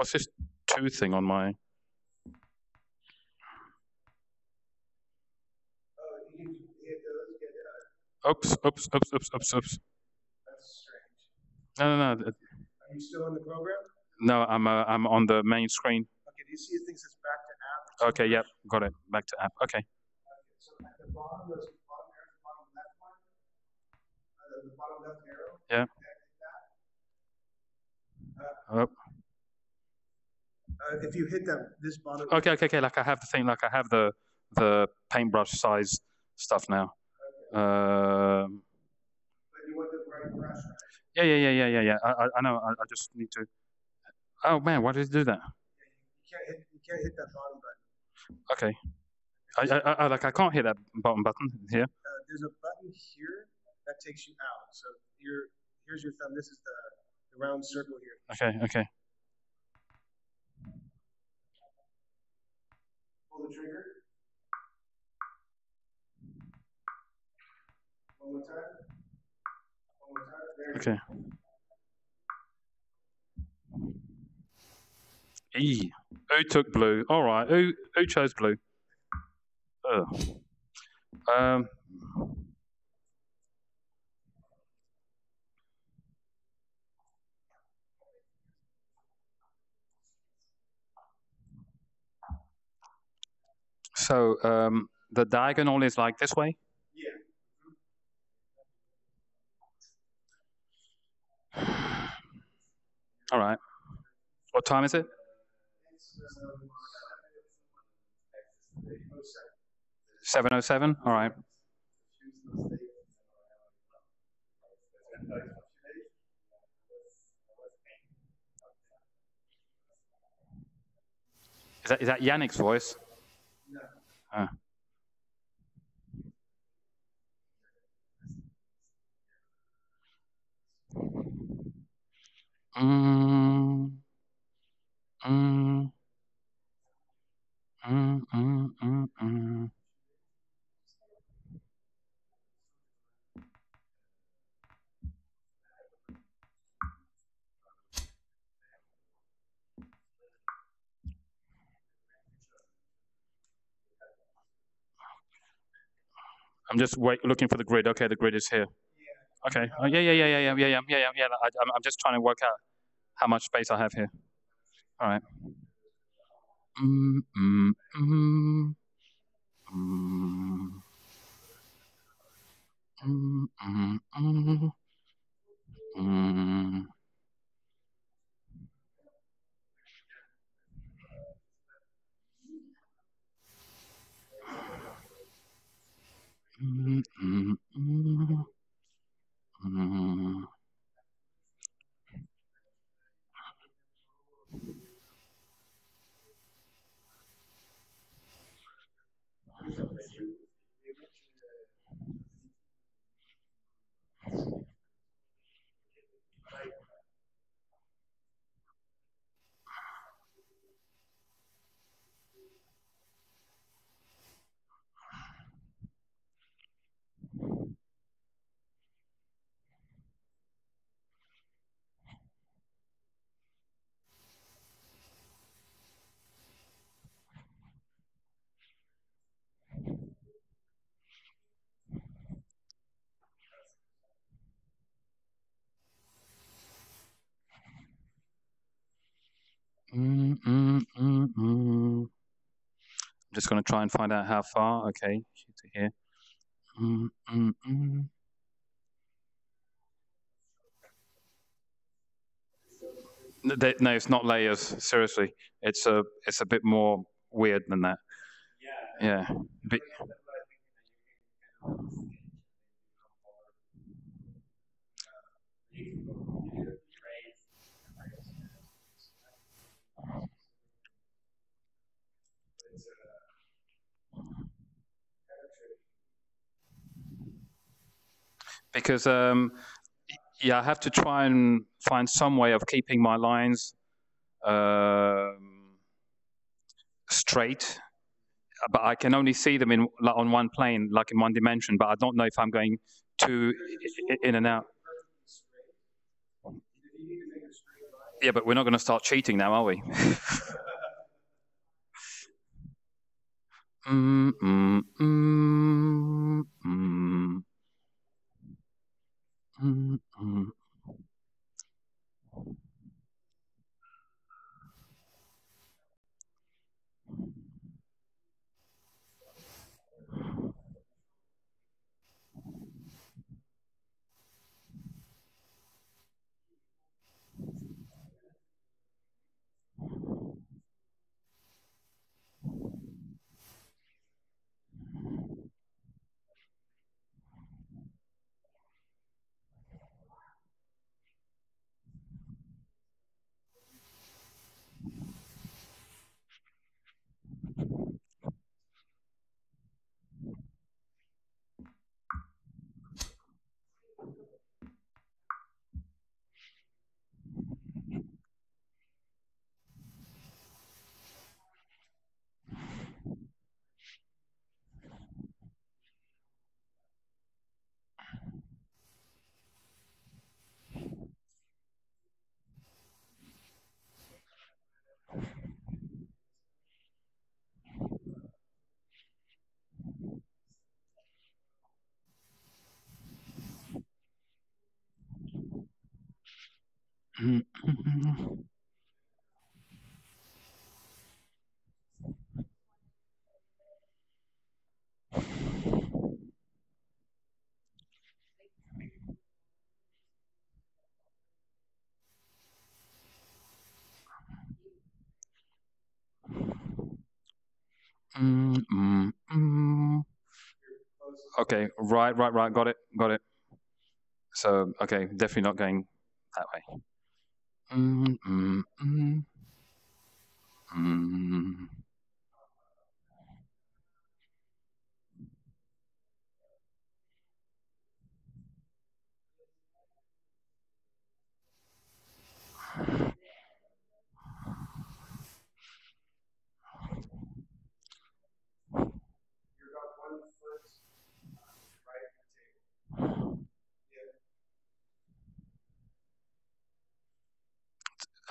What's this 2 thing on my? Oops. That's strange. No. Are you still in the program? No, I'm on the main screen. Okay, do you see a thing that says back to app? Okay, yep, got it. Back to app. Okay. So at the bottom, there's the bottom left one, the bottom left arrow. Yeah. If you hit this bottom. Okay. Like I have the thing. Like I have the paintbrush size stuff now. Okay. But you want the right brush, right? Yeah. I know. I just need to. Oh man, why did it do that? Yeah, you can't hit that bottom button. Okay. I can't hit that bottom button here. There's a button here that takes you out. So here's your thumb. This is the round circle here. Okay. Pull the trigger. One more time. There okay. Who took blue? All right. Who chose blue? So the diagonal is like this way? Yeah. All right. What time is it? It's 7:07. All right. Is that Yannick's voice? No. I'm just looking for the grid. Okay, the grid is here. Yeah. Okay. Oh, yeah. I'm just trying to work out how much space I have here. All right. I'm just going to try and find out how far. Okay, shoot to here. No, it's not layers. Seriously, it's a bit more weird than that. Yeah. Because yeah, I have to try and find some way of keeping my lines straight, but I can only see them on one plane, like in one dimension, but I don't know if I'm going too in and out. Yeah, but we're not going to start cheating now, are we? Okay, right, got it. So, okay, definitely not going that way.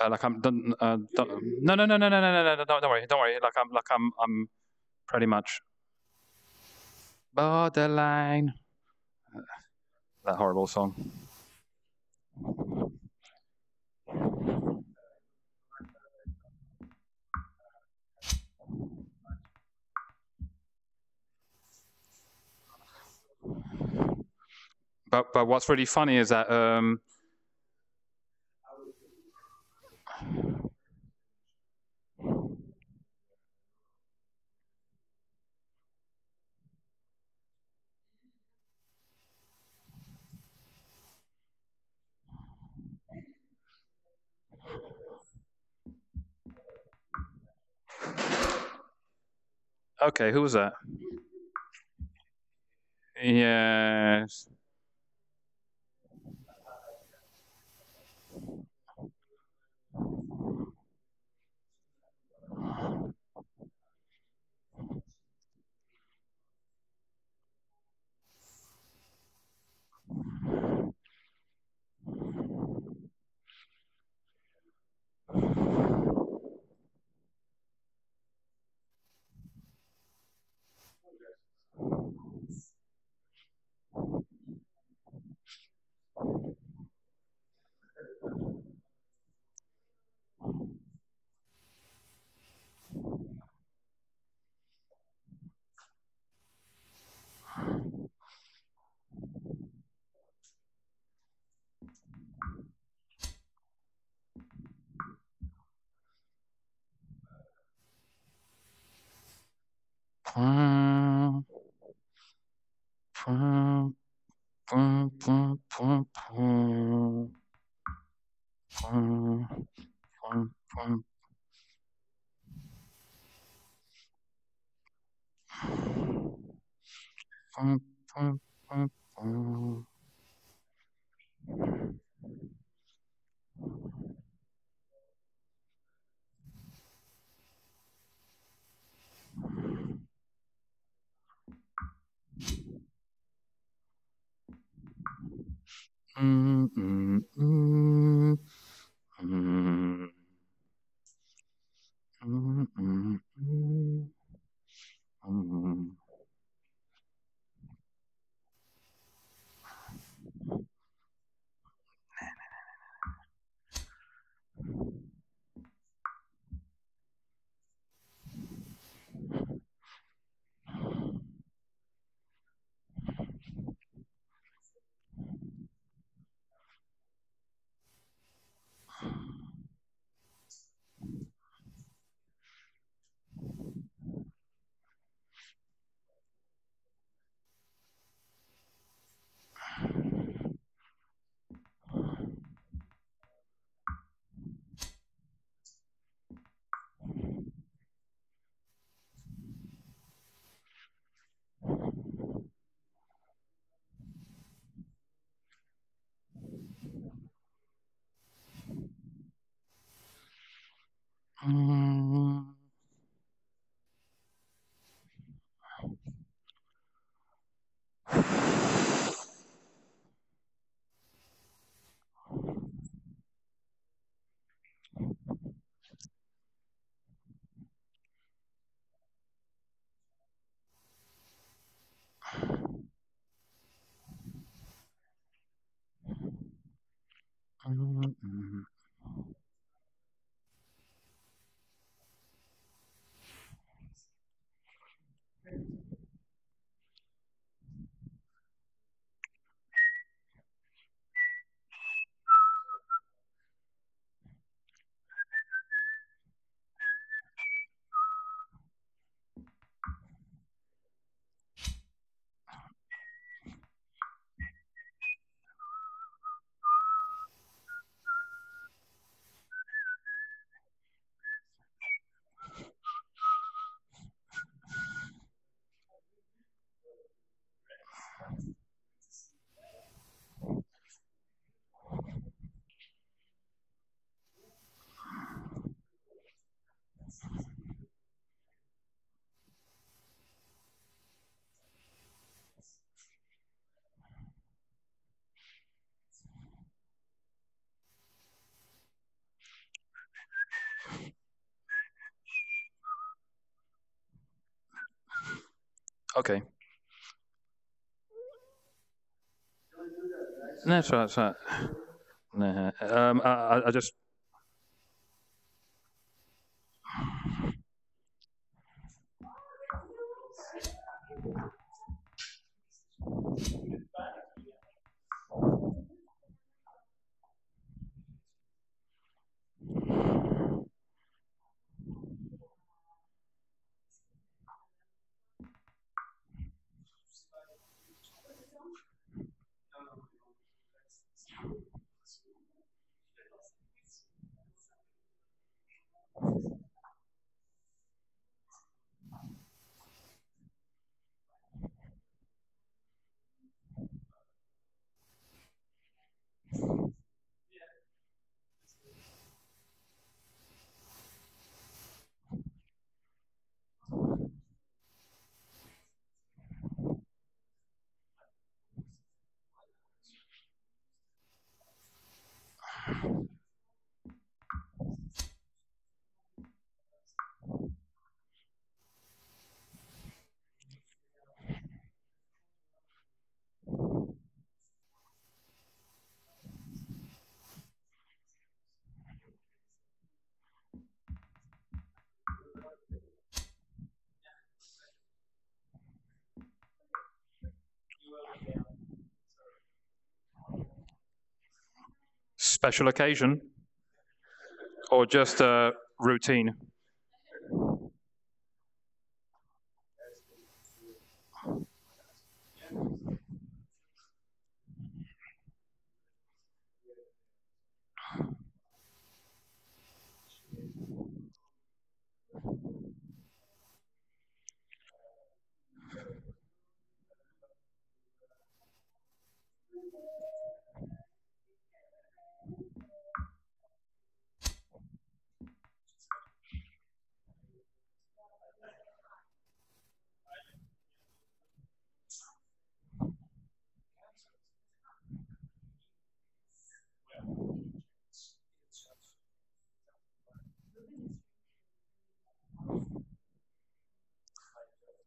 Like I'm done. No, don't worry. I'm pretty much borderline. That horrible song. But what's really funny is that okay, who was that? Yes. Okay. No, that's right. That's right. No, I just. Special occasion or just a routine?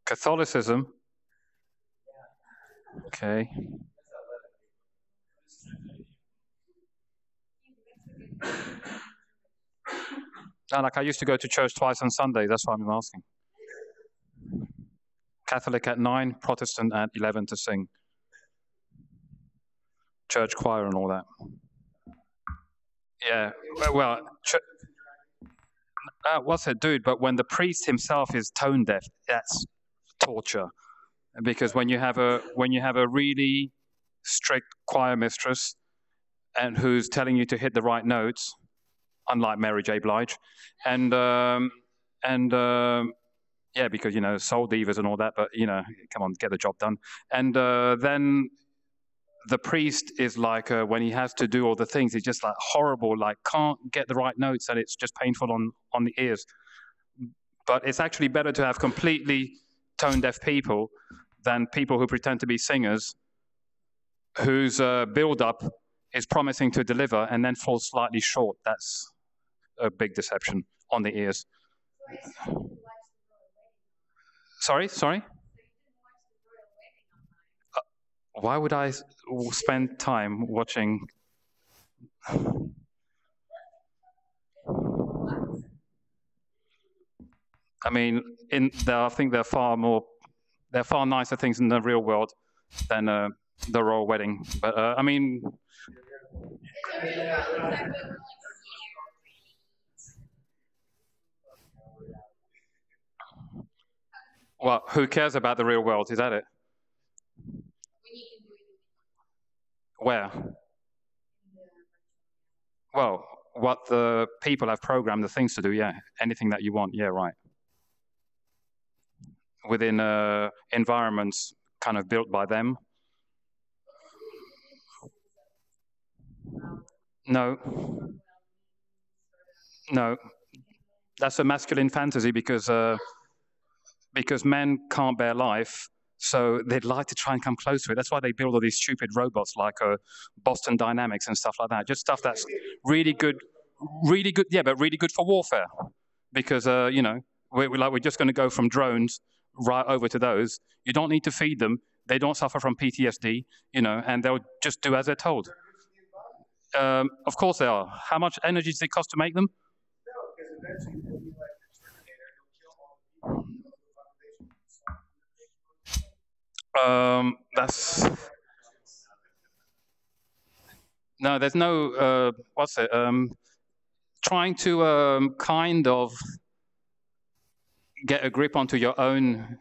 Catholicism. Okay. No, like I used to go to church twice on Sunday. That's why I'm asking. Catholic at 9, Protestant at 11 to sing. Church choir and all that. Yeah. Well, what's it, dude? But when the priest himself is tone deaf, that's torture. Because when you have a really strict choir mistress and who's telling you to hit the right notes, unlike Mary J. Blige, and yeah, because soul divas and all that, but come on, get the job done. And then the priest is like, when he has to do all the things, he's just like horrible, like can't get the right notes, and it's just painful on the ears. But it's actually better to have completely tone deaf people than people who pretend to be singers, whose build-up is promising to deliver and then falls slightly short. That's a big deception on the ears. Sorry? Why would I spend time watching I mean, I think there are far nicer things in the real world than the royal wedding. But I mean, well, who cares about the real world? Is that it? Where? Well, what the people have programmed the things to do, yeah. Anything that you want, yeah, right. Within environments kind of built by them. No. No. That's a masculine fantasy because men can't bear life, so they'd like to try and come close to it. That's why they build all these stupid robots like Boston Dynamics and stuff like that. Just stuff that's really good, yeah, but really good for warfare. Because, you know, we're just going to go from drones right over to those. You don't need to feed them. They don't suffer from PTSD, you know, and they'll just do as they're told. Of course they are. How much energy does it cost to make them? No, because eventually you'll be like the Terminator, you'll kill all the people. No, there's no, what's it, trying to kind of get a grip onto your own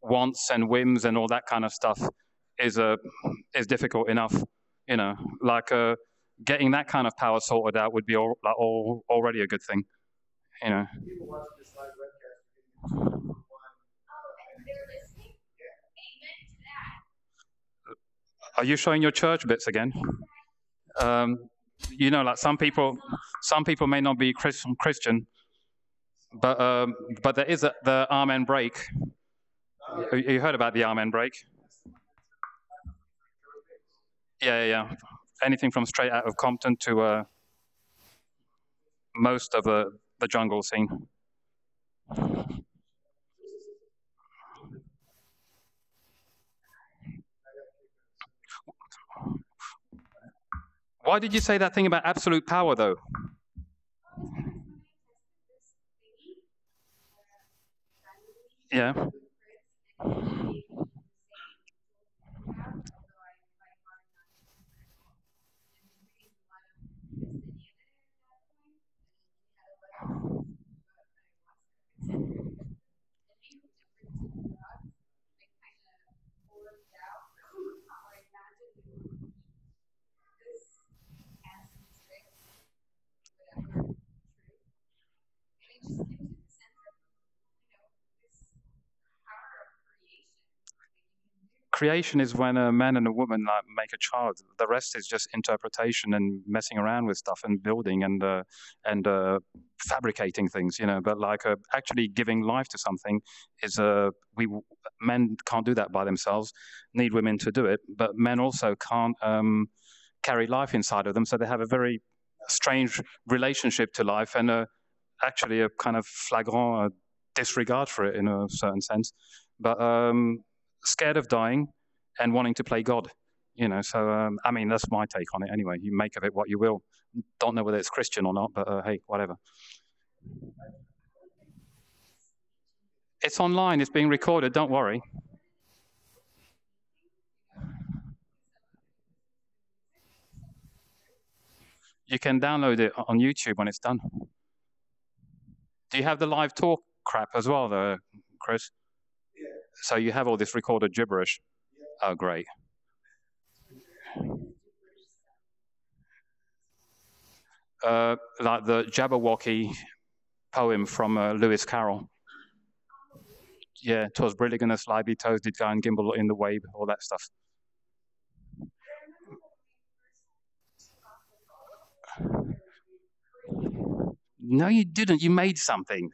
wants and whims and all that kind of stuff is difficult enough, you know, like getting that kind of power sorted out would be already a good thing, you know. People watching this live webcast. Are you showing your church bits again? You know, like some people may not be Christian, but there is the Amen break. You heard about the Amen break? Yeah. Anything from straight out of Compton to most of the jungle scene. Why did you say that thing about absolute power, though? Yeah. Creation is when a man and a woman make a child. The rest is just interpretation and messing around with stuff and building and fabricating things, you know. But like actually giving life to something is men can't do that by themselves. Need women to do it, but men also can't carry life inside of them. So they have a very strange relationship to life and actually a kind of flagrant disregard for it in a certain sense. But scared of dying and wanting to play God, you know. So I mean, that's my take on it anyway. You make of it what you will. Don't know whether it's Christian or not, but hey, whatever. It's online. It's being recorded. Don't worry. You can download it on YouTube when it's done. Do you have the live talk crap as well, though, Chris? Yeah. So you have all this recorded gibberish? Yeah. Oh, great. Like the Jabberwocky poem from Lewis Carroll. Yeah, 'twas brillig and a slithy toes did go and gimble in the wabe, all that stuff. No, you didn't. You made something.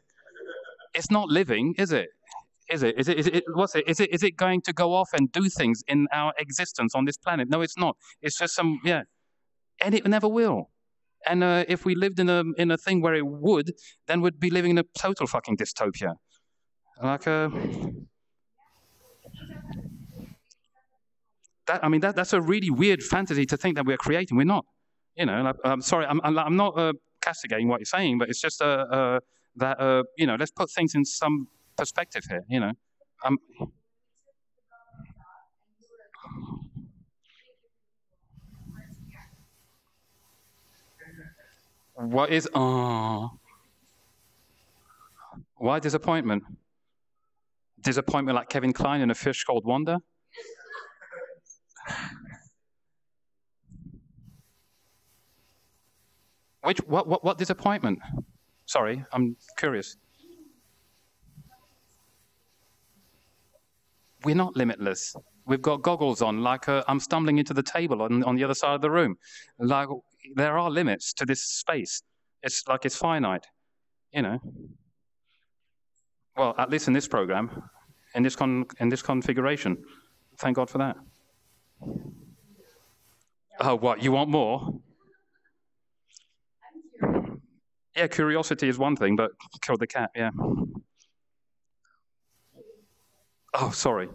It's not living, is it? Is it? What's it? Is it going to go off and do things in our existence on this planet? No, it's not. It's just some, yeah. And it never will. And if we lived in a thing where it would, then we'd be living in a total fucking dystopia. Like that's a really weird fantasy to think that we're creating. We're not. You know, like, I'm sorry, I'm not castigating what you're saying, but it's just that you know, let's put things in some perspective here. You know, um, what is why disappointment? Disappointment like Kevin Kline in A Fish Called Wanda? What disappointment? Sorry, I'm curious. We're not limitless. We've got goggles on, like I'm stumbling into the table on the other side of the room. Like there are limits to this space. It's like it's finite, you know. Well, at least in this program, in this configuration. Thank God for that. Oh, what? You want more? Yeah, curiosity is one thing, but kill the cat. Yeah. Oh, sorry.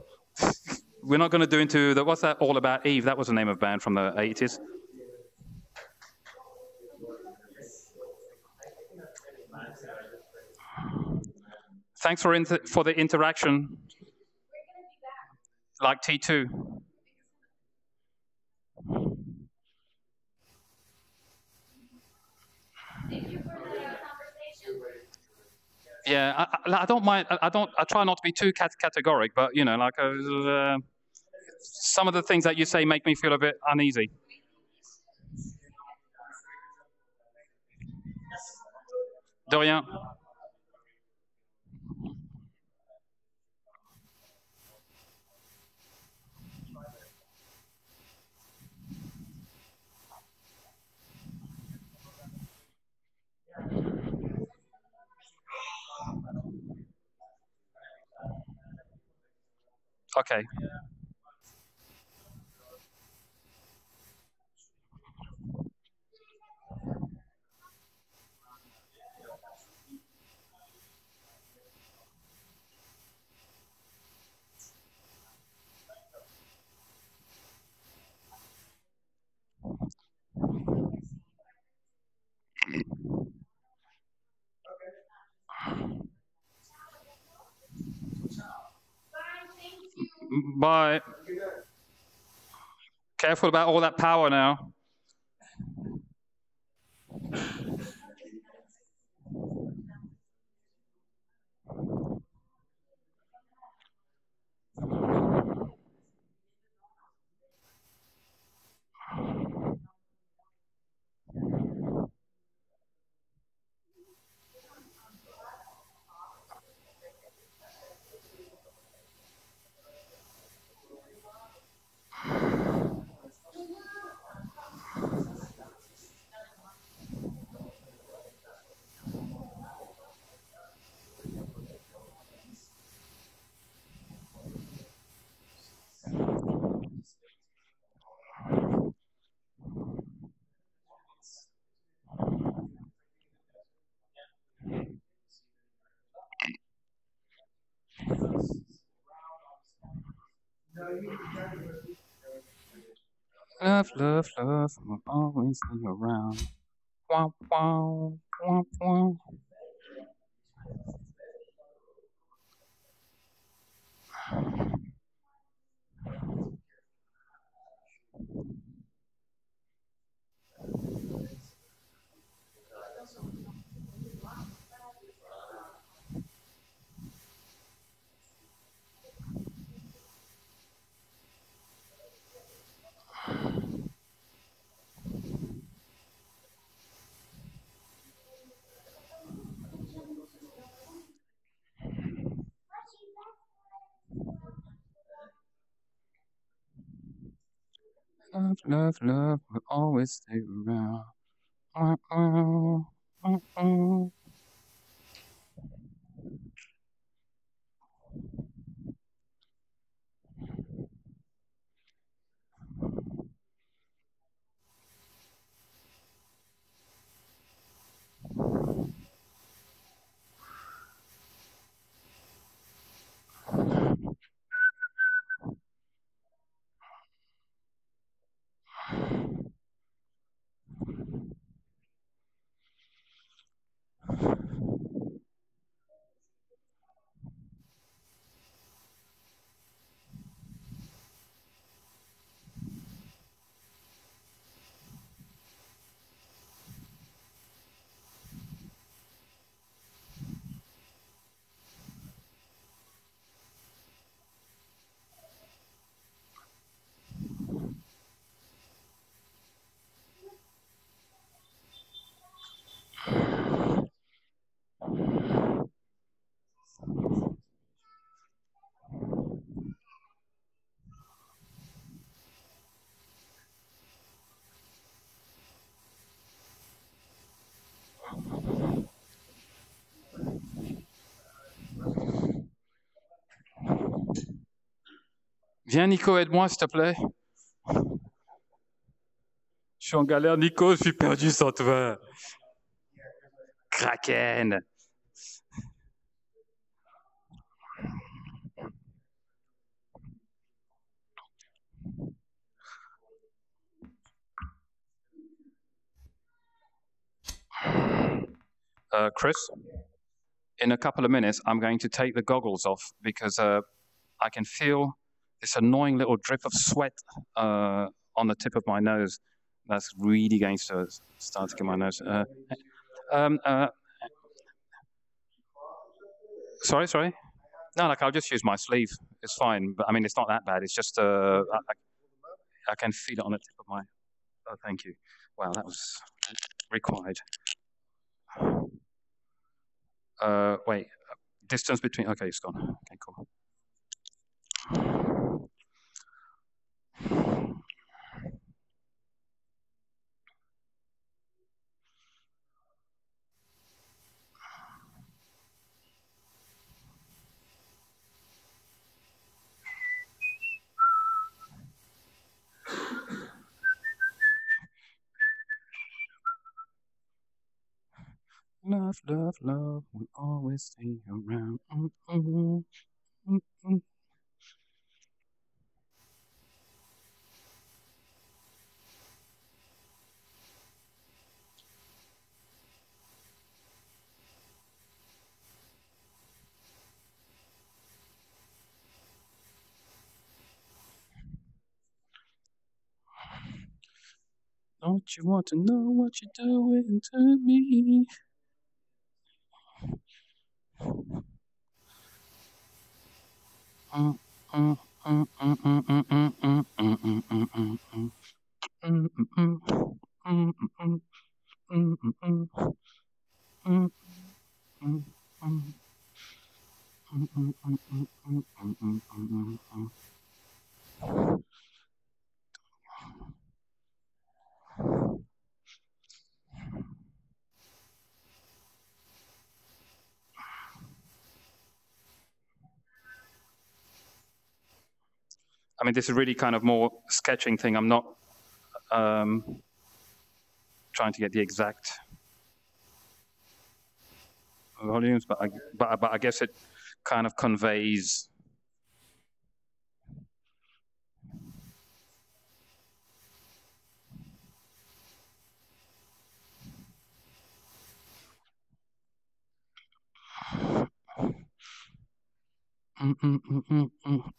We're not going to do into the what's that all about Eve? That was the name of a band from the 80s. Thanks for the interaction. Like T2. Yeah, I don't mind. I try not to be too categoric, but you know, like some of the things that you say make me feel a bit uneasy. De rien. Okay. Bye. Careful about all that power now. Love, love, love will always be around. Wow, wow, wow, wow. Love, love, love will always stay around. Wow, wow, wow, wow. Viens, Nico, aide-moi, s'il te plaît. Je suis en galère, Nico, je suis perdu sans toi. Kraken. Chris, in a couple of minutes, I'm going to take the goggles off because I can feel this annoying little drip of sweat on the tip of my nose. That's really going to start to get my nose. Sorry? No, like I'll just use my sleeve. It's fine. But I mean, it's not that bad. It's just I can feel it on the tip of my. Oh, thank you. Wow, that was required. Wait, distance between. Okay, it's gone. Okay, cool. Love, love, love will always stay around. Don't you want to know what you're doing to me? I mean, this is really kind of more sketching thing. I'm not trying to get the exact volumes, but I guess it kind of conveys.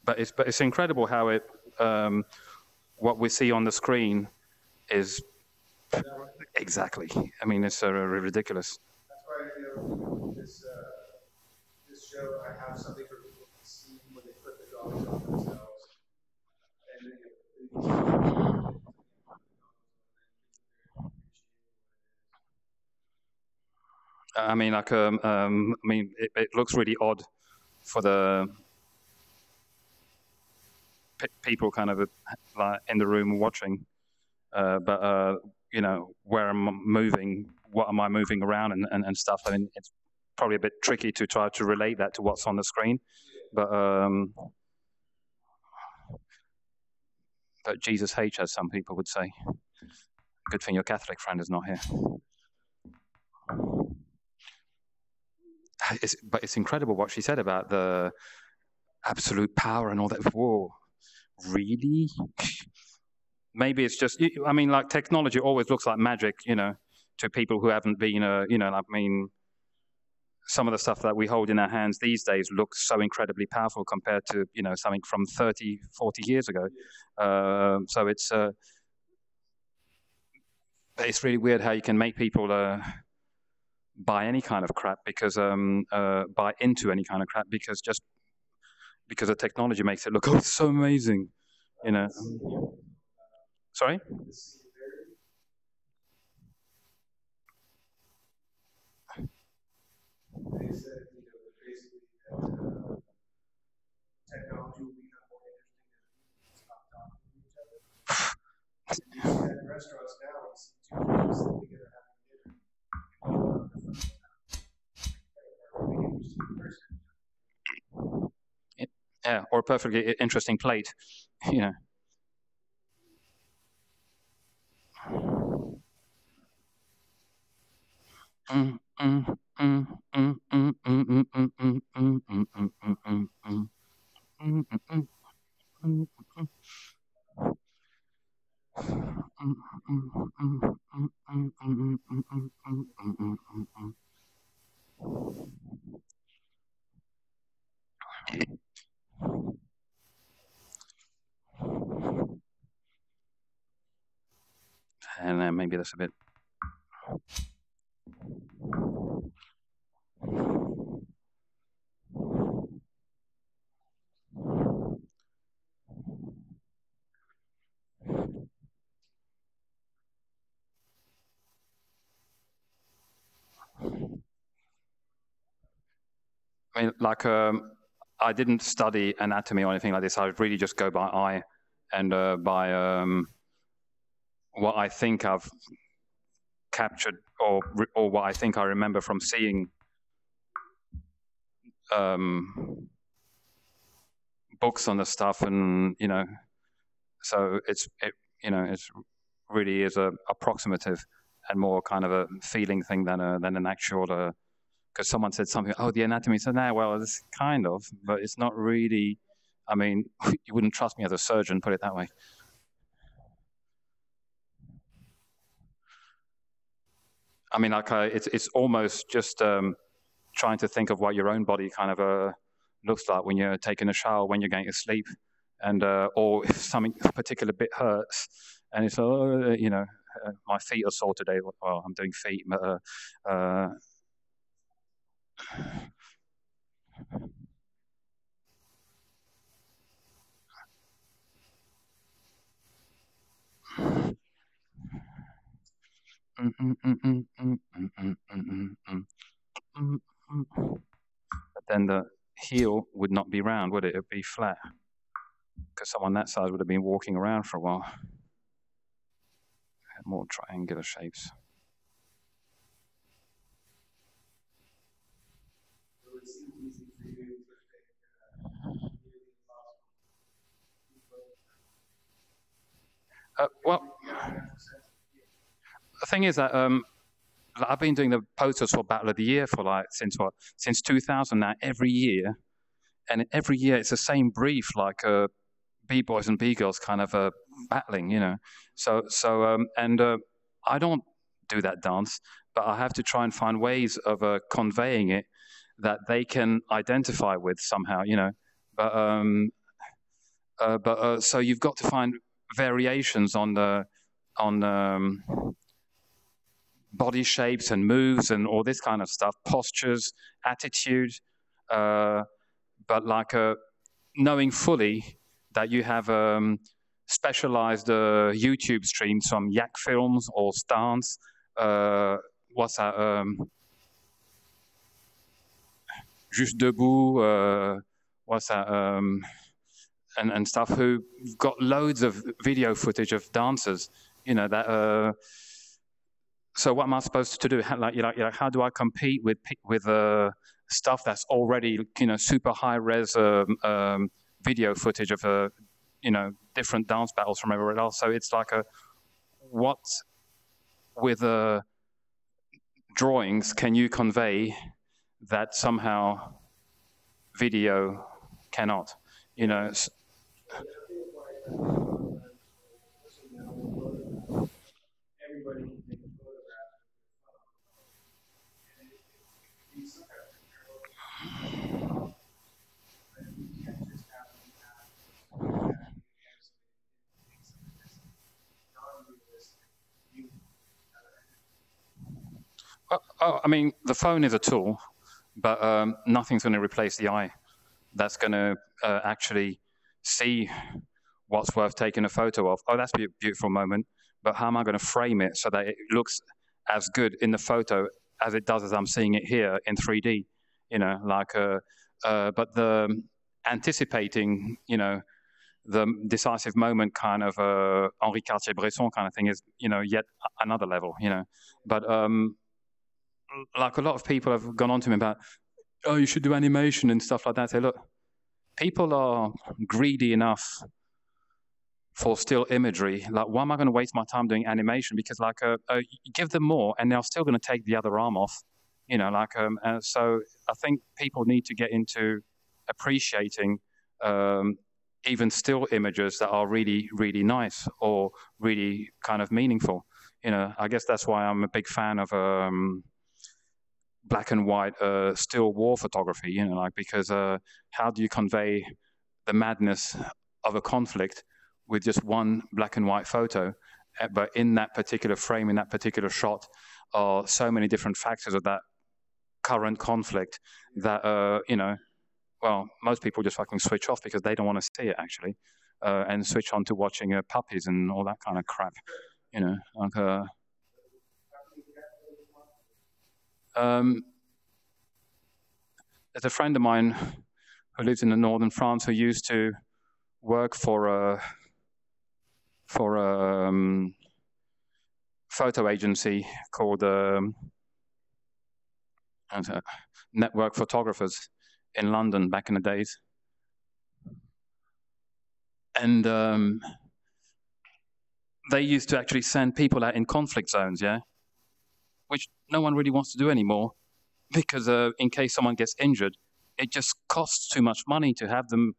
But it's incredible how it what we see on the screen is exactly. I mean, it's ridiculous. That's why I feel this show, I have something for people to see when they put the goggles on themselves. I mean, like, I mean, it looks really odd for the people kind of like in the room watching, but you know, where I'm moving, what am I moving around and stuff. I mean, it's probably a bit tricky to try to relate that to what's on the screen, but Jesus hates, as some people would say. Good thing your Catholic friend is not here. But it's incredible what she said about the absolute power and all that. Whoa, really? Maybe it's just, I mean, like technology always looks like magic, you know, to people who haven't been, you know, I mean, some of the stuff that we hold in our hands these days looks so incredibly powerful compared to, you know, something from 30, 40 years ago. So it's really weird how you can make people buy any kind of crap because buy into any kind of crap because just because the technology makes it look, oh, it's so amazing, you know. Sorry? They said, you know, basically that technology will become more interesting as we stop talking to each other. You see that in restaurants now, you see two people sitting together having dinner. Yeah, or a perfectly interesting plate, you know. And then maybe that's a bit. I mean, like, I didn't study anatomy or anything like this. I would really just go by eye and by what I think I've captured or what I think I remember from seeing books on the stuff, and you know, so it's really is a approximative and more kind of a feeling thing than an actual. Because someone said something, oh, the anatomy. So now, well, it's kind of, but it's not really. I mean, you wouldn't trust me as a surgeon, put it that way. I mean, like, it's almost just trying to think of what your own body kind of looks like when you're taking a shower, when you're going to sleep, and or if something particular bit hurts, and it's you know, my feet are sore today. Well, I'm doing feet, but but then the heel would not be round, would it? It would be flat, because someone that size would have been walking around for a while. More triangular shapes. Well, the thing is that I've been doing the posters for Battle of the Year for like since 2000 now, every year, and every year it's the same brief, like B-boys and B-girls kind of battling, you know. So I don't do that dance, but I have to try and find ways of conveying it that they can identify with somehow, you know. But so you've got to find variations on the body shapes and moves and all this kind of stuff, postures, attitude, but like knowing fully that you have specialized YouTube streams from Yak Films or Stance. What's that? Juste Debout. What's that? And stuff, who've got loads of video footage of dancers, you know, that. So what am I supposed to do? How do I compete with stuff that's already, you know, super high res video footage of you know, different dance battles from everywhere else? So it's like what with drawings can you convey that somehow video cannot? You know. Everybody can take a photograph of their phone, and it can be some kind of but you can't just have them I mean, the phone is a tool, but nothing's going to replace the eye. That's going to actually see what's worth taking a photo of. Oh, that's a beautiful moment, but how am I going to frame it so that it looks as good in the photo as it does as I'm seeing it here in 3D? You know, like, but the anticipating, you know, the decisive moment kind of Henri Cartier-Bresson kind of thing is, you know, yet another level, you know. But like a lot of people have gone on to me about, oh, you should do animation and stuff like that. I say, look, people are greedy enough for still imagery. Like, why am I going to waste my time doing animation? Because like, you give them more, and they're still going to take the other arm off. You know, like, so I think people need to get into appreciating even still images that are really, really nice or really kind of meaningful. You know, I guess that's why I'm a big fan of black and white still war photography. You know, like, because how do you convey the madness of a conflict with just one black and white photo? But in that particular frame, in that particular shot, are so many different factors of that current conflict that you know, well, most people just fucking switch off because they don't want to see it actually, and switch on to watching puppies and all that kind of crap. You know, like there's a friend of mine who lives in the northern France who used to work for a photo agency called Network Photographers in London back in the days. And they used to actually send people out in conflict zones, yeah, which no one really wants to do anymore, because in case someone gets injured, it just costs too much money to have them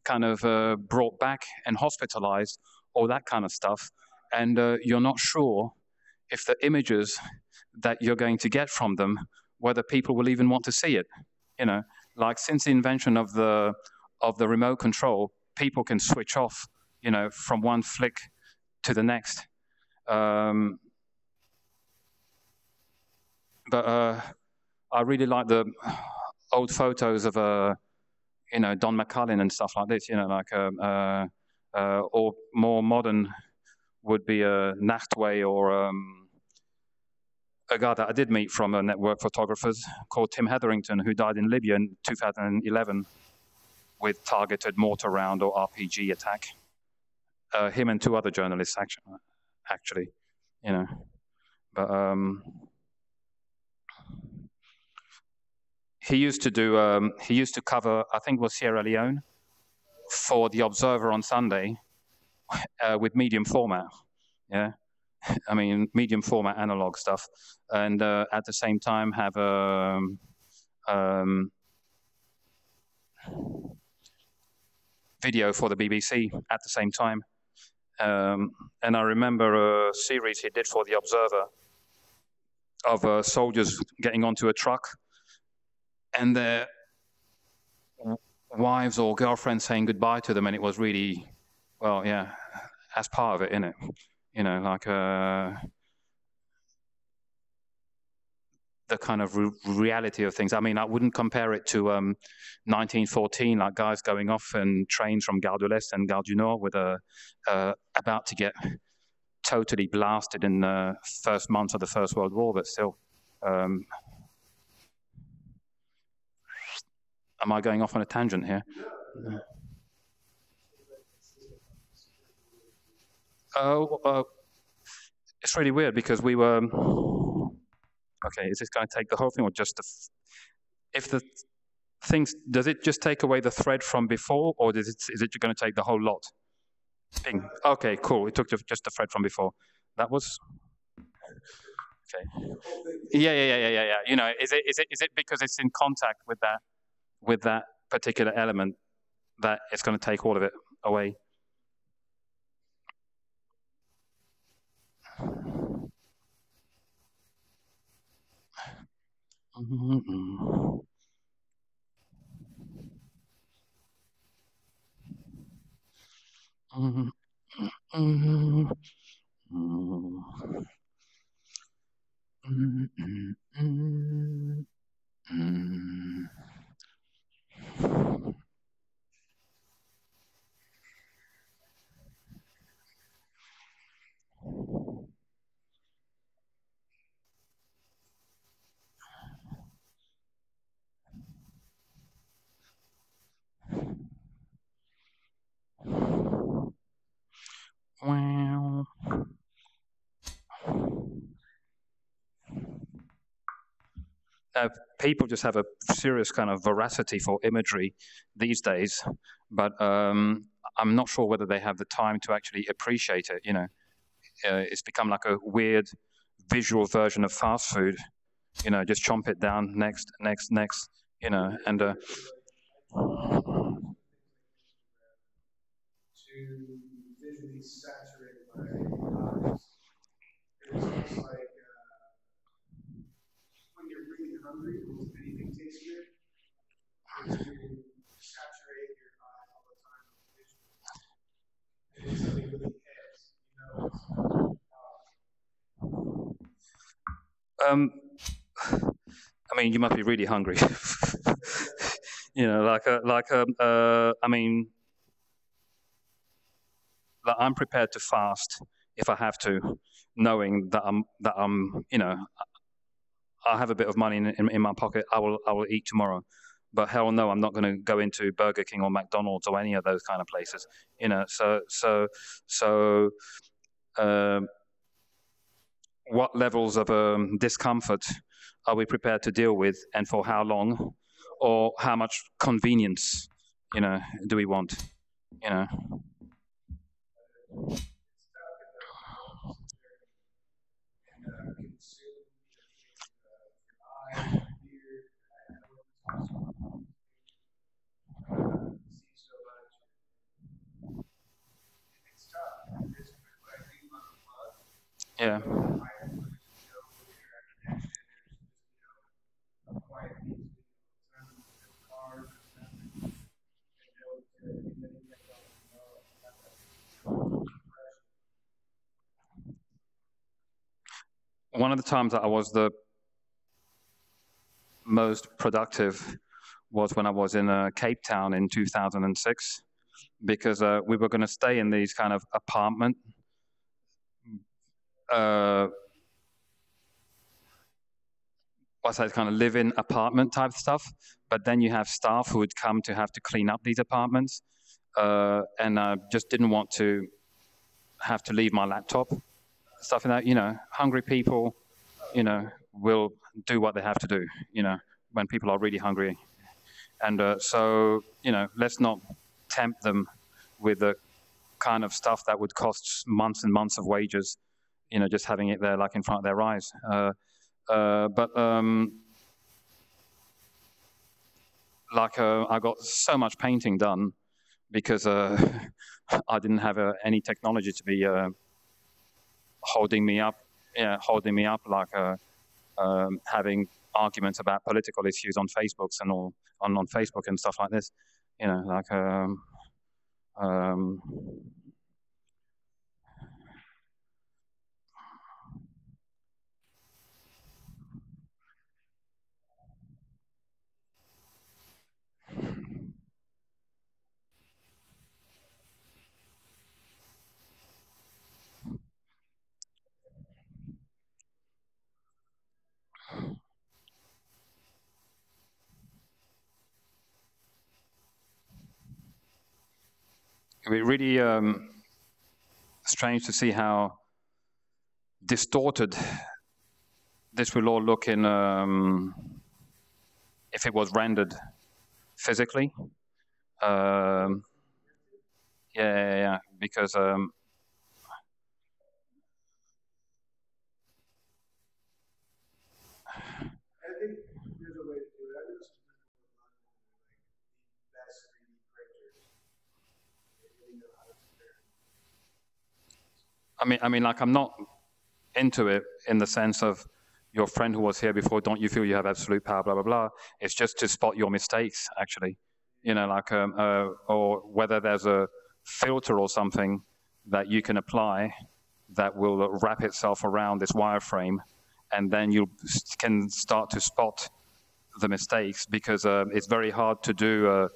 kind of brought back and hospitalized, all that kind of stuff. And you're not sure if the images that you're going to get from them, whether people will even want to see it. You know, like, since the invention of the remote control, people can switch off, you know, from one flick to the next. But I really like the old photos of you know, Don McCullin and stuff like this. You know, like or more modern would be Nachtwey, or a guy that I did meet from Network Photographers called Tim Hetherington, who died in Libya in 2011 with targeted mortar round or RPG attack. Him and two other journalists, actually, you know. But he used to cover, I think it was Sierra Leone, for The Observer on Sunday with medium format. Yeah, I mean, medium format analog stuff, and at the same time have video for the BBC at the same time. And I remember a series he did for The Observer of soldiers getting onto a truck and their wives or girlfriends saying goodbye to them, and it was really, well, yeah, as part of it, innit? You know, like the kind of reality of things. I mean, I wouldn't compare it to 1914, like guys going off in trains from Gare de l'Est and Gare du Nord with about to get totally blasted in the first months of the First World War, but still. Am I going off on a tangent here? It's really weird because we were. Okay, is this going to take the whole thing, or just if the things? Does it just take away the thread from before, or is it going to take the whole lot? Thing. Okay, cool. It took just the thread from before. That was. Okay. Yeah. You know, is it because it's in contact with that particular element that it's going to take all of it away? people just have a serious kind of voracity for imagery these days, but I'm not sure whether they have the time to actually appreciate it. You know, it's become like a weird visual version of fast food. You know, just chomp it down, next, next, next. You know, and to visually saturate my eyes. It's almost like when you're really hungry, almost anything tastes good. It's to saturate your eyes all the time with visuals. And when something really hits, you know it's I mean, you must be really hungry. You know, I mean, like I'm prepared to fast if I have to, knowing that I'm, you know, I have a bit of money in my pocket. I will eat tomorrow, but hell no, I'm not going to go into Burger King or McDonald's or any of those kind of places. You know, so what levels of discomfort are we prepared to deal with, and for how long, or how much convenience, you know, do we want? You know. Yeah. One of the times that I was the most productive was when I was in Cape Town in 2006, because we were going to stay in these kind of apartment what's that, kind of live-in apartment type stuff, but then you have staff who would come to have to clean up these apartments, and I just didn't want to have to leave my laptop, stuff like that. You know, hungry people, you know, will do what they have to do, you know, when people are really hungry. And so, you know, let's not tempt them with the kind of stuff that would cost months and months of wages, you know, just having it there like in front of their eyes. I got so much painting done because I didn't have any technology to be holding me up, like having arguments about political issues on Facebooks and all on Facebook and stuff like this, you know, like it'd be really strange to see how distorted this will all look in if it was rendered physically. Yeah, because I think there's a way to do it. I know some people like the best 3D printers. They really know how to print. I mean, like I'm not into it in the sense of your friend who was here before, don't you feel you have absolute power, blah, blah, blah. It's just to spot your mistakes, actually. You know, like, or whether there's a filter or something that you can apply that will wrap itself around this wireframe, and then you can start to spot the mistakes, because it's very hard to do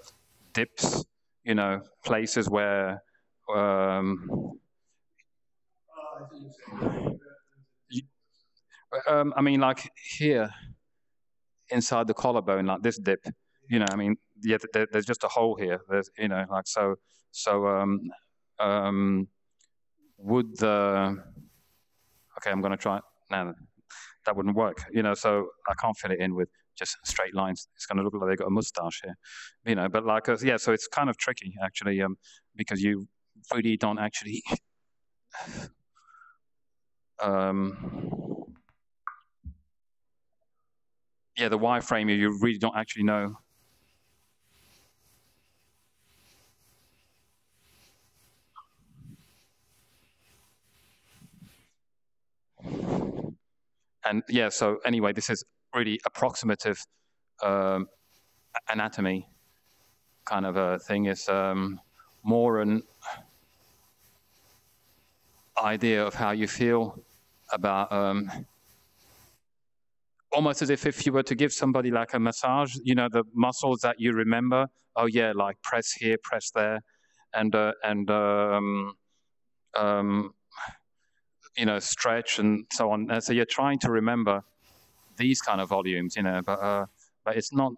dips, you know, places where I mean, like here, inside the collarbone, like this dip, you know, I mean, yeah, there's just a hole here. There's, you know, like, so would the, okay, I'm going to try, no, that wouldn't work, you know, so I can't fill it in with just straight lines. It's going to look like they got a mustache here, you know. But like, yeah, so it's kind of tricky actually, because you really don't actually. Yeah, the wireframe, you really don't actually know. And yeah, so anyway, this is really approximative anatomy kind of a thing. It's more an idea of how you feel about, almost as if you were to give somebody like a massage, you know, the muscles that you remember. Oh yeah, like press here, press there, and you know, stretch and so on. And so you're trying to remember these kind of volumes, you know, but it's not.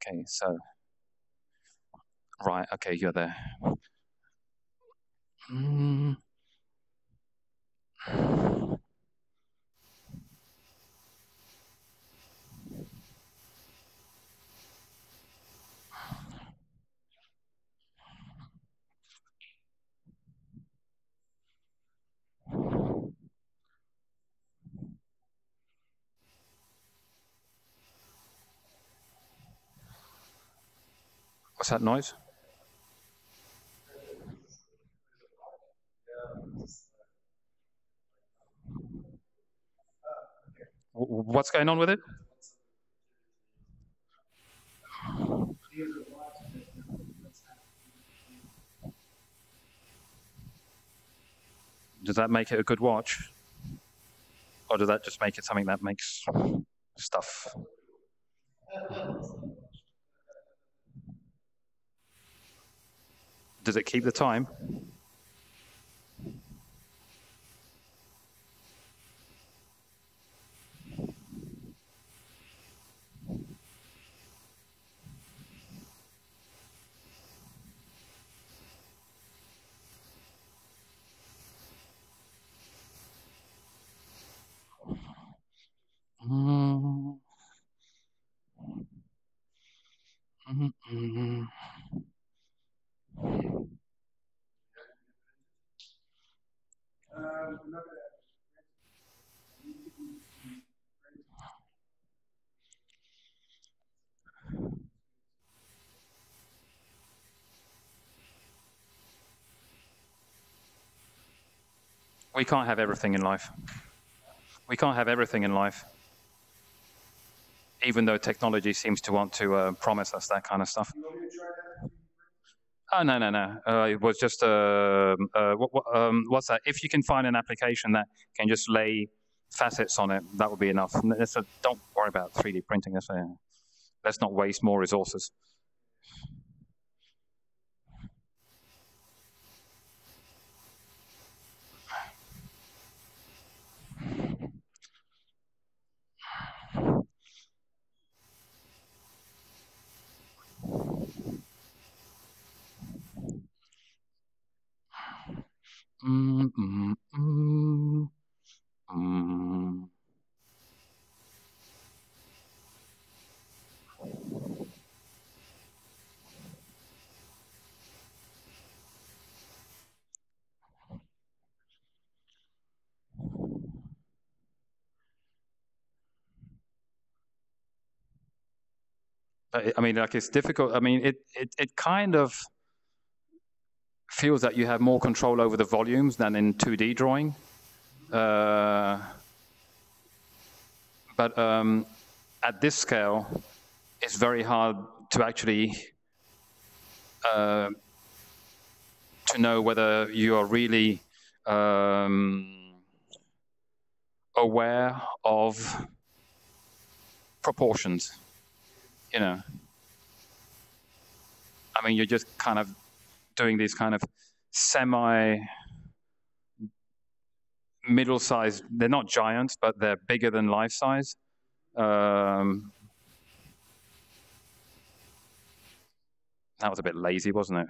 Okay, so right, okay, you're there. What's that noise? What's going on with it? Does that make it a good watch? Or does that just make it something that makes stuff? Does it keep the time? We can't have everything in life. We can't have everything in life, even though technology seems to want to promise us that kind of stuff. Oh, no. It was just, what's that? If you can find an application that can just lay facets on it, that would be enough. Don't worry about 3D printing. Let's not waste more resources. I mean, like, it's difficult. I mean, it kind of feels that you have more control over the volumes than in 2D drawing. But at this scale, it's very hard to actually to know whether you are really aware of proportions, you know. I mean, you're just kind of doing these kind of semi middle-sized. They're not giants, but they're bigger than life size. That was a bit lazy, wasn't it?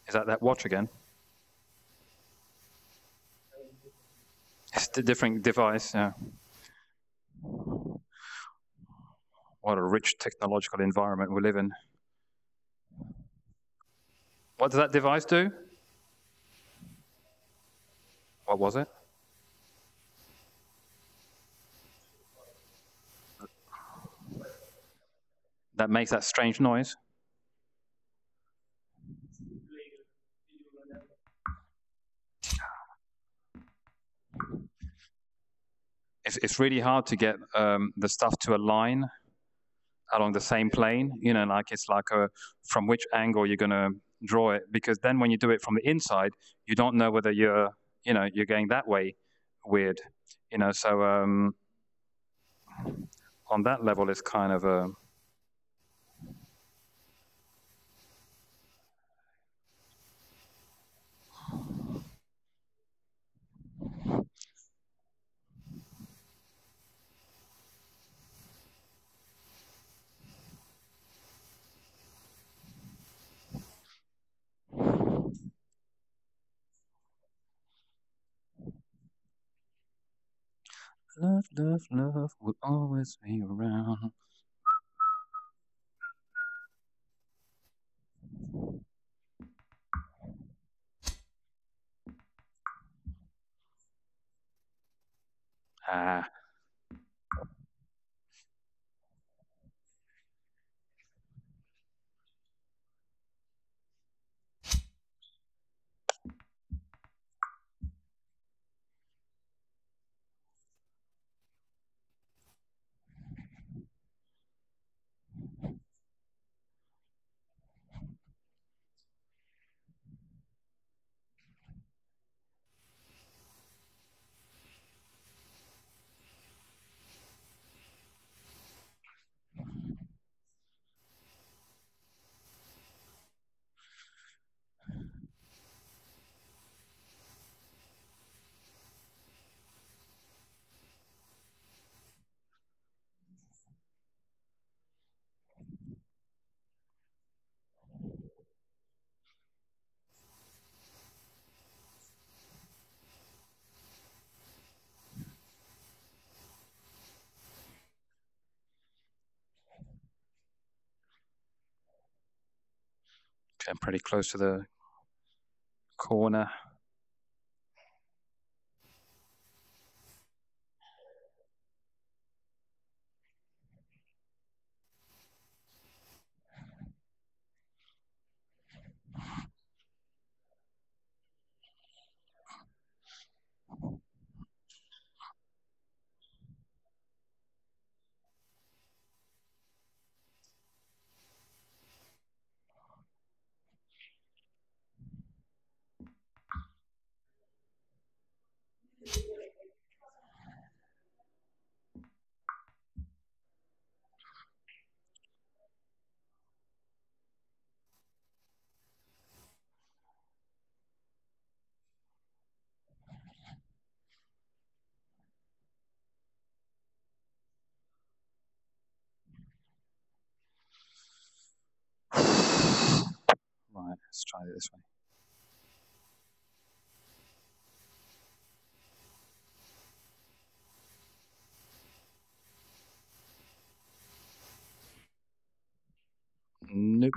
Is that watch again? It's a different device, yeah. What a rich technological environment we live in. What does that device do? What was it? That makes that strange noise? It's really hard to get the stuff to align along the same plane, you know, like it's like from which angle you're going to draw it, because then when you do it from the inside, you don't know whether you're going that way weird, you know, so on that level it's kind of a love, love, love will always be around. Ah. Getting pretty close to the corner. Right, let's try it this way. Nope.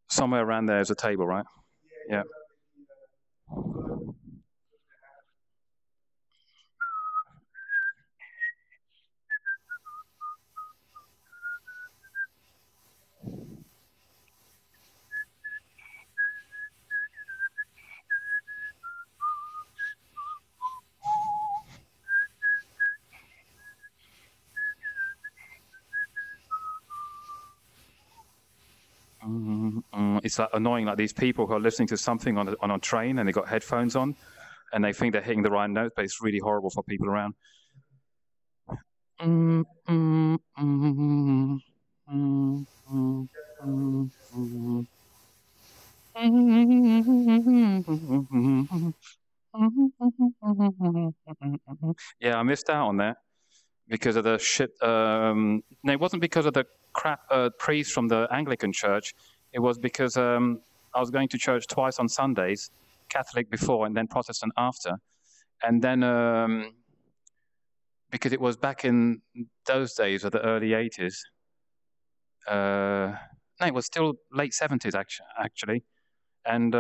Somewhere around there is a table, right? Yeah. It's like annoying, like these people who are listening to something on a train and they got headphones on and they think they're hitting the right notes, but it's really horrible for people around. Yeah, I missed out on that because of the shit. No, it wasn't because of the crap priest from the Anglican church. It was because I was going to church twice on Sundays, Catholic before and then Protestant after. And then because it was back in those days of the early 80s. No, it was still late 70s actually. And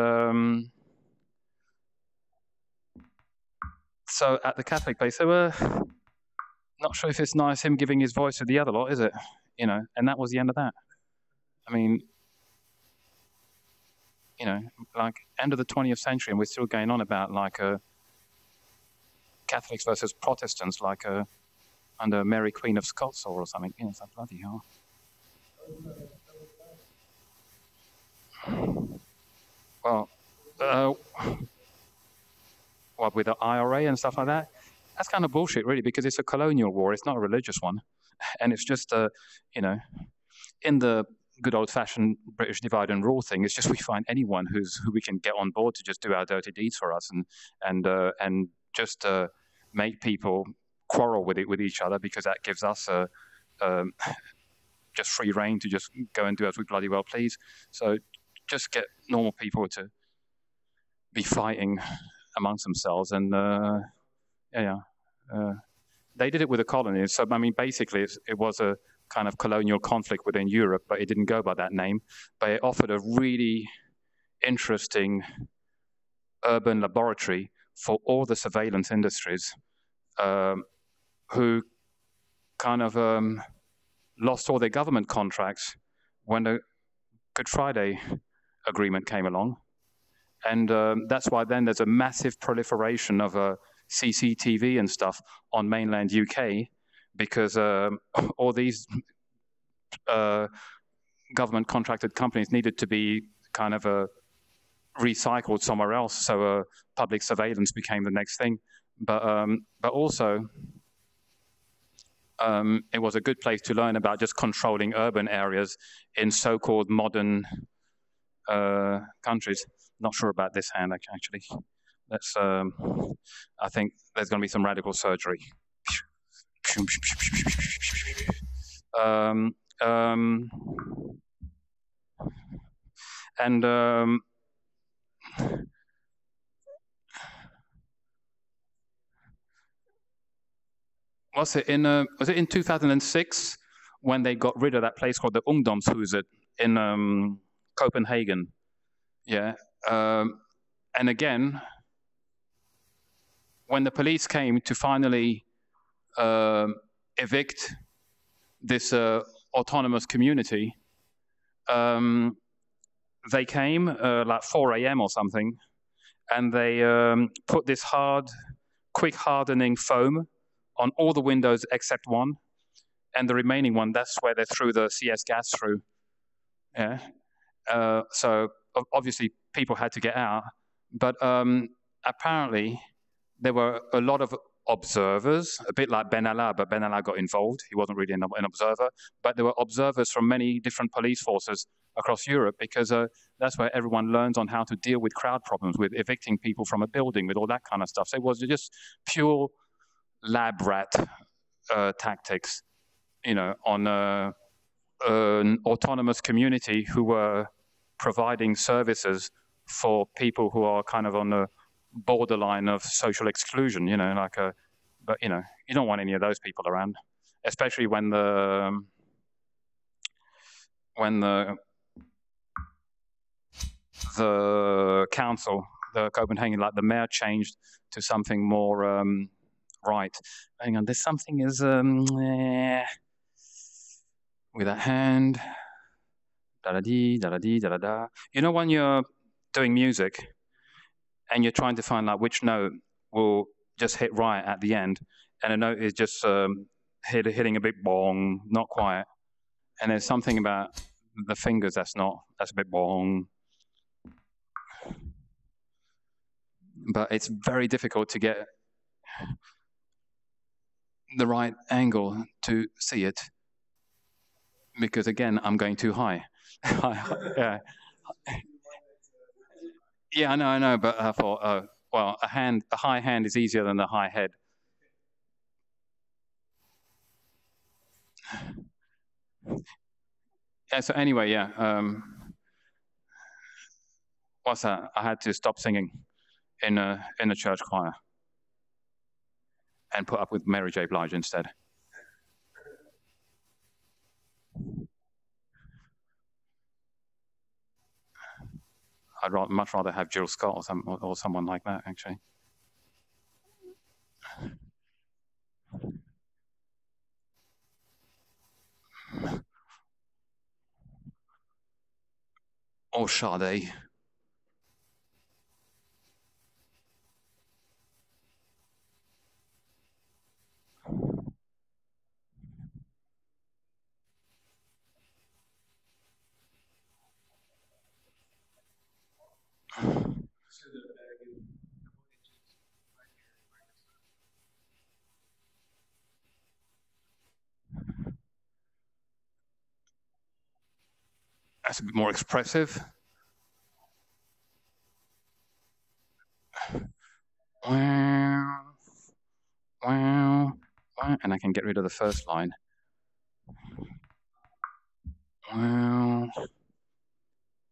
so at the Catholic place, they were not sure if it's nice him giving his voice to the other lot, is it? You know, and that was the end of that. I mean, you know, like end of the 20th century, and we're still going on about like Catholics versus Protestants, like under Mary Queen of Scots or something. You know, it's like bloody hell. Well, what with the IRA and stuff like that? That's kind of bullshit, really, because it's a colonial war. It's not a religious one, and it's just you know, in the good old-fashioned British divide and rule thing, it's just we find anyone who we can get on board to just do our dirty deeds for us and just make people quarrel with each other, because that gives us just free reign to just go and do as we bloody well please. So just get normal people to be fighting amongst themselves, and they did it with the colonies. So I mean, basically, it was a kind of colonial conflict within Europe, but it didn't go by that name. But it offered a really interesting urban laboratory for all the surveillance industries, who kind of lost all their government contracts when the Good Friday Agreement came along. And that's why then there's a massive proliferation of CCTV and stuff on mainland UK, because all these government contracted companies needed to be kind of recycled somewhere else. So public surveillance became the next thing. But also, it was a good place to learn about just controlling urban areas in so-called modern countries. Not sure about this hand, actually. Let's, I think there's going to be some radical surgery. Was it in 2006 when they got rid of that place called the Ungdomshuset in Copenhagen? Yeah. And again, when the police came to finally evict this autonomous community, they came like 4 a.m. or something, and they put this quick hardening foam on all the windows except one, and the remaining one, that's where they threw the CS gas through. Yeah. So obviously people had to get out, but apparently there were a lot of observers, a bit like Ben Allah, but Ben Allah got involved. He wasn't really an observer, but there were observers from many different police forces across Europe, because that's where everyone learns on how to deal with crowd problems, with evicting people from a building, with all that kind of stuff. So it was just pure lab rat tactics, you know, on an autonomous community who were providing services for people who are kind of on the borderline of social exclusion, you know, like but you know, you don't want any of those people around, especially when the council, the Copenhagen, like the mayor changed to something more right. Hang on, there's something is with a hand. Da-da-dee, da-da-dee, da-da-da. You know, when you're doing music and you're trying to find like which note will just hit right at the end, and a note is just hitting a bit bong, not quiet, and there's something about the fingers that's a bit bong. But it's very difficult to get the right angle to see it, because again, I'm going too high. Yeah. Yeah, I know, but I thought, well, a high hand is easier than a high head. Yeah, so anyway, yeah. What's that? I had to stop singing in a church choir and put up with Mary J. Blige instead. I'd much rather have Jill Scott or someone like that, actually. Or Sade. That's a bit more expressive. Wow, wow, wow. And I can get rid of the first line. Wow,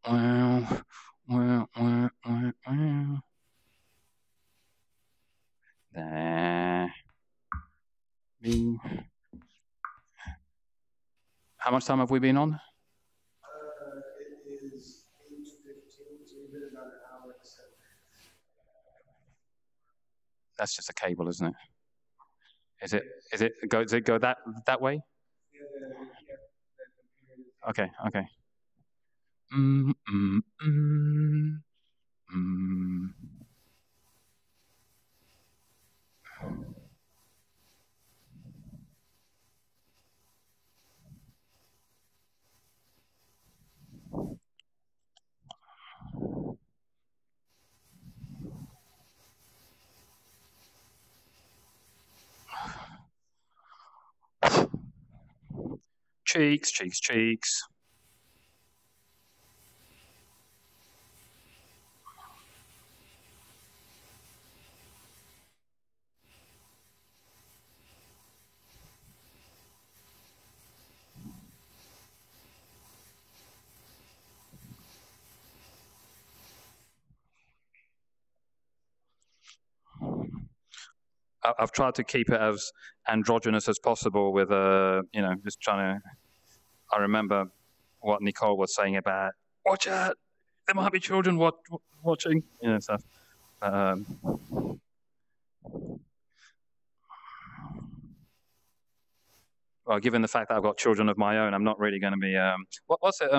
wow, wow, wow, wow, wow. There. Bing. How much time have we been on? It is 8:15, so we've been about an hour and 7 minutes. That's just a cable, isn't it? Does it go that way? Okay, okay. Cheeks, cheeks, cheeks. I've tried to keep it as androgynous as possible with, just trying to, I remember what Nicole was saying about, watch out, there might be children watching, stuff. Well, given the fact that I've got children of my own, I'm not really going to be, what's it,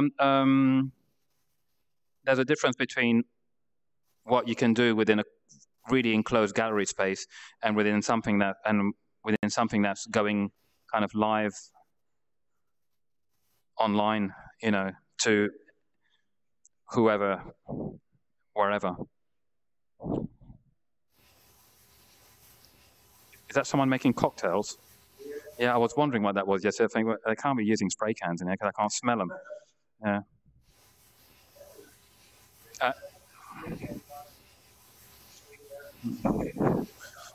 there's a difference between what you can do within a really enclosed gallery space and within something that's going kind of live online, to whoever, wherever. Is that someone making cocktails? Yeah, I was wondering what that was yesterday. I think they can't be using spray cans in here because I can't smell them. Yeah.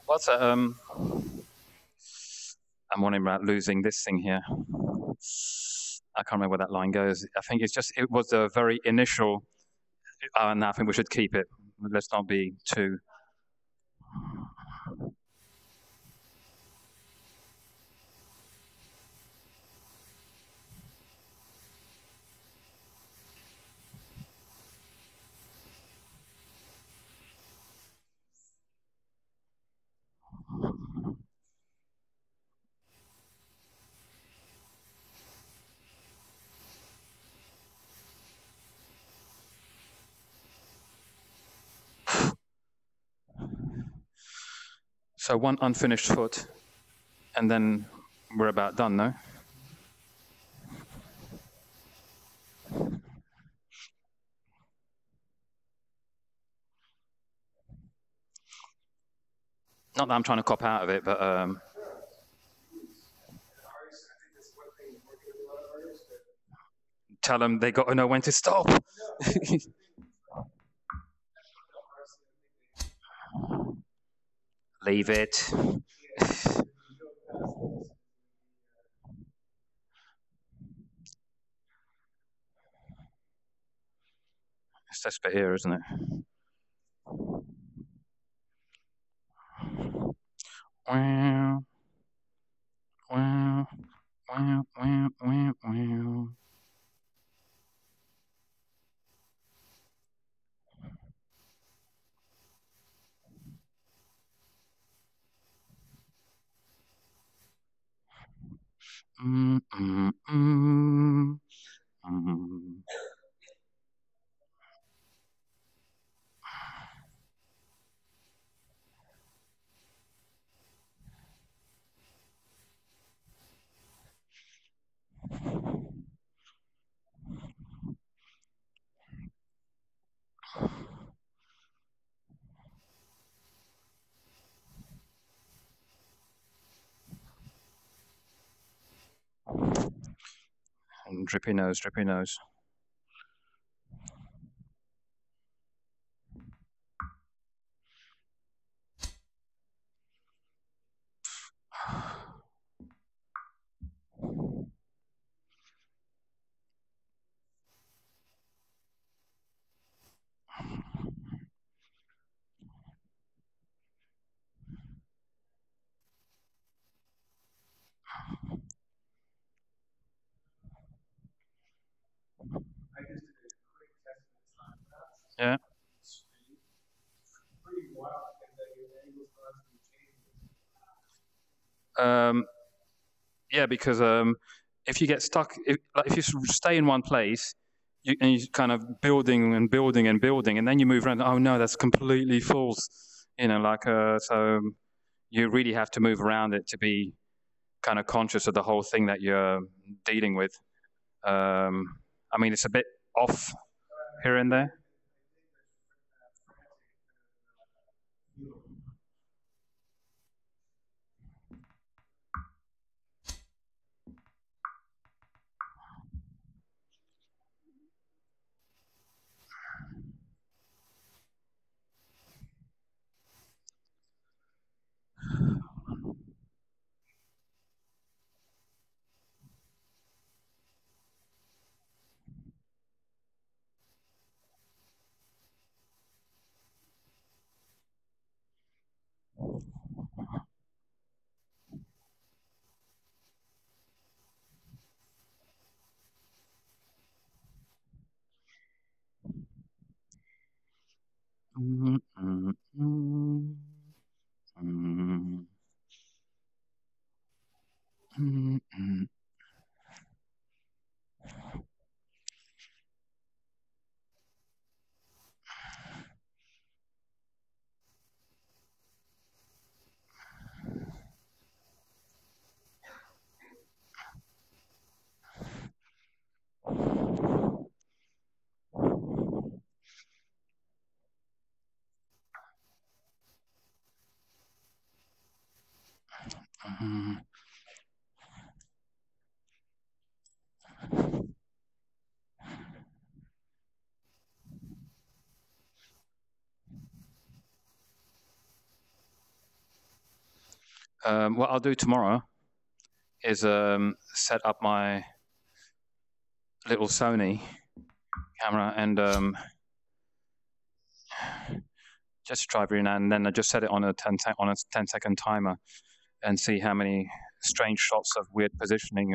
What's that? I'm wondering about losing this thing here. I can't remember where that line goes. I think it was a very initial, and I think we should keep it. Let's not be too. So one unfinished foot, and then we're about done, no? Not that I'm trying to cop out of it, but tell them they got to know when to stop. Leave it. It's this bit here, isn't it? Wow. Wow. Wow. Wow. Wow. Wow. Mm, mm, mm, mm. And drippy nose, drippy nose. I just did a quick test of the time lapse. Yeah. Pretty wild because the angles constantly change. Yeah, because if you get stuck, if you stay in one place, and you kind of building and building and building, and then you move around. Oh no, that's completely false. You know, like so you really have to move around it to be kind of conscious of the whole thing that you're dealing with. I mean, it's a bit off here and there. Mm, mm, mm, mm, mm, mm. Mm. What I'll do tomorrow is set up my little Sony camera and just try every now and then. I just set it on a 10-second timer and see how many strange shots of weird positioning.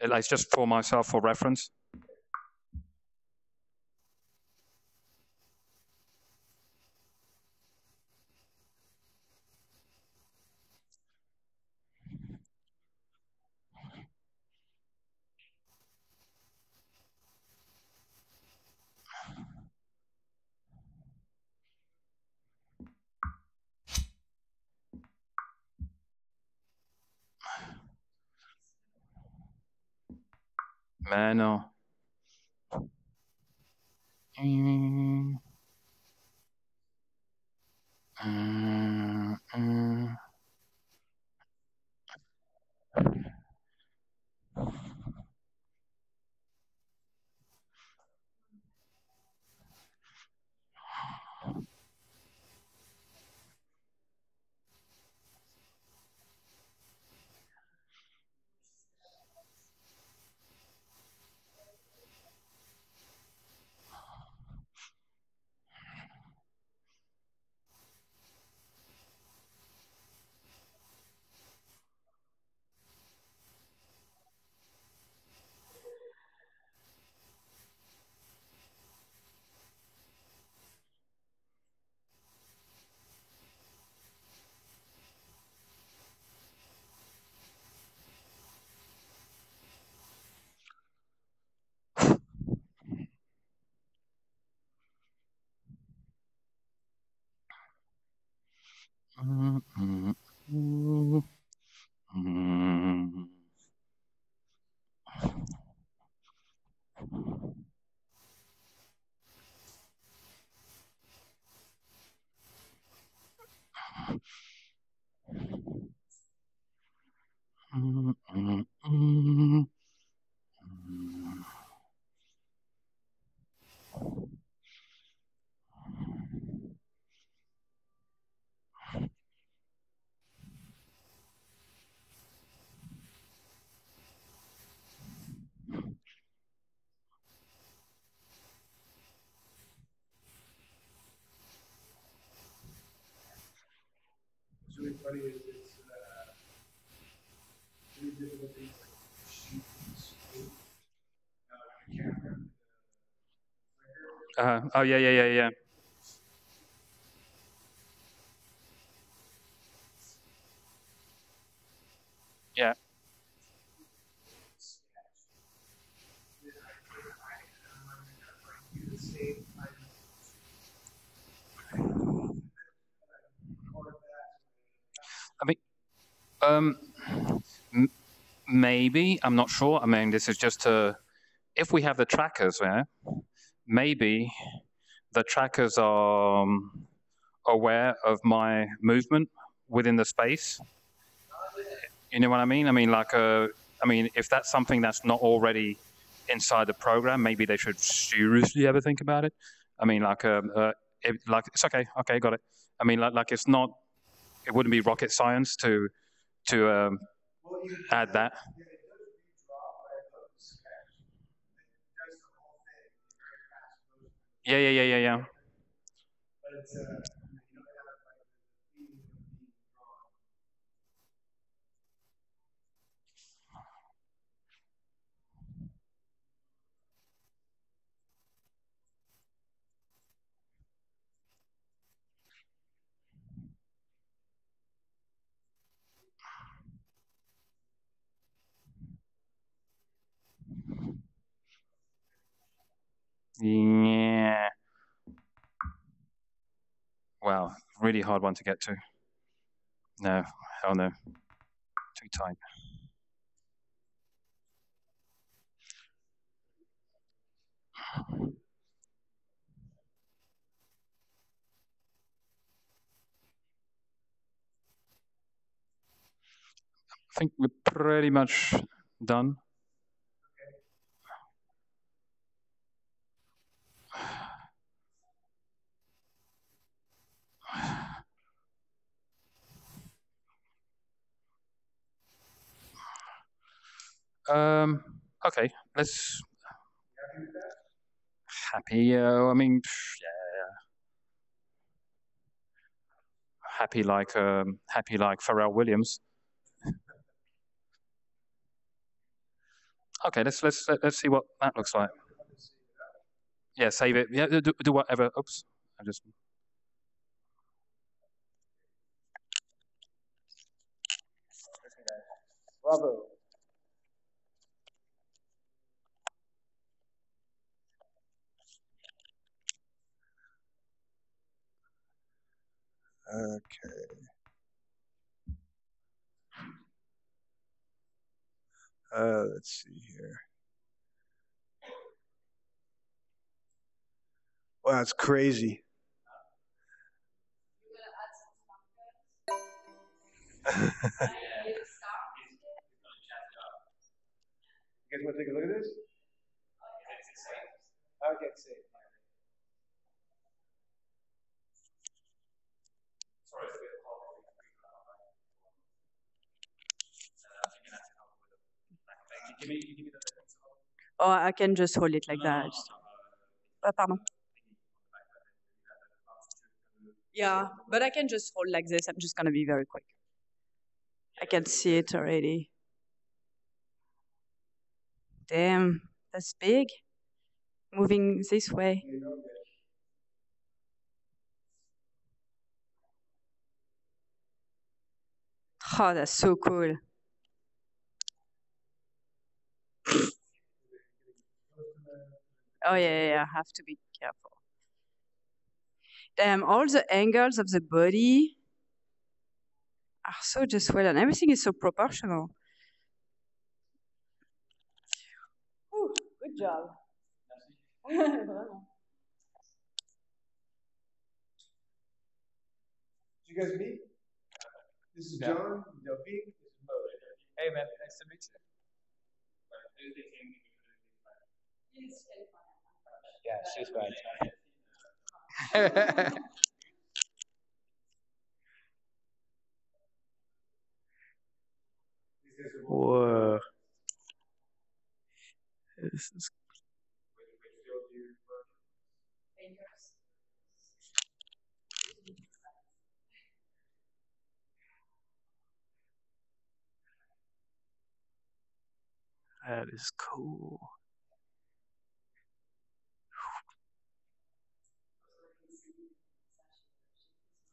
It's just for myself for reference. Man, no. Mm, mm, mm. funny is it's really difficult things like shoot screen, the camera, the flicker. Oh, yeah, yeah, yeah, yeah. Yeah. I mean, um, maybe, I'm not sure. I mean, this is just if we have the trackers there, maybe the trackers are aware of my movement within the space. You know what I mean? I mean, if that's something that's not already inside the program, maybe they should seriously ever think about it. I mean, it's okay. Okay, got it. I mean, it's not. It wouldn't be rocket science to add that. Yeah, yeah, yeah, yeah, yeah. Yeah. Wow, really hard one to get to. No, hell no. Too tight. I think we're pretty much done. Okay, let's happy. I mean, yeah, happy like Pharrell Williams. Okay, let's see what that looks like. Yeah, save it. Yeah, do whatever. Oops, I just. Bravo. Okay. Let's see here. Wow, that's crazy. You guys want to take a look at this? Okay, safe. Or I can just hold it like that. Pardon. Yeah, but I can just hold like this. I'm just gonna be very quick. I can see it already. Damn, that's big. Moving this way. Oh, that's so cool. Oh yeah, I have to be careful. Damn, all the angles of the body are so just well done. Everything is so proportional. Ooh, good job. Did you guys meet? This is John. Delphine. This is Mode. Hey man, nice to meet you. Yeah, she's right. Whoa. This is That is cool.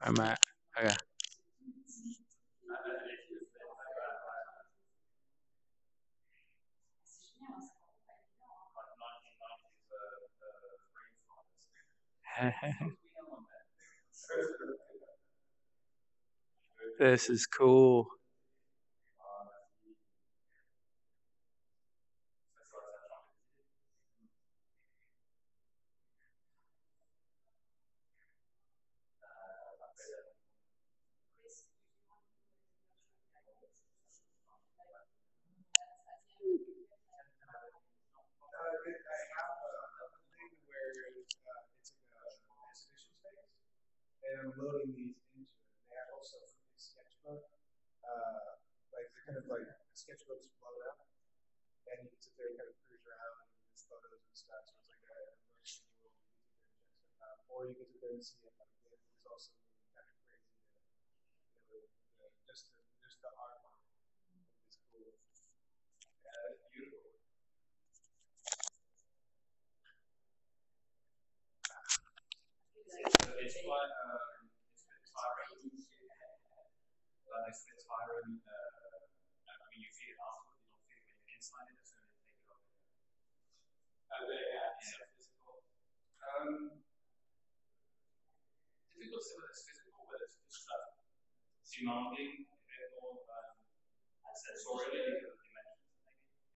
I'm at. Okay. This is cool. I have a thing where it's like an exhibition space, and I'm loading these into it. They have also a sketchbook, like they're kind of like sketchbooks blown up, and you can sit there and kind of cruise around and there's photos and stuff. So it's like a immersion world. You can sit there and check stuff out, or you can sit there and see it. Like it's also kind of crazy. Just the art on it is cool. Yeah, it's beautiful. It's quite it's a bit tiring. It's a bit tiring. I mean, you feel it afterwards. You don't feel it when you're inside it. So they take it off. Yeah, it's physical. Difficult to say whether it's physical, whether it's just demanding, a bit more sensorially.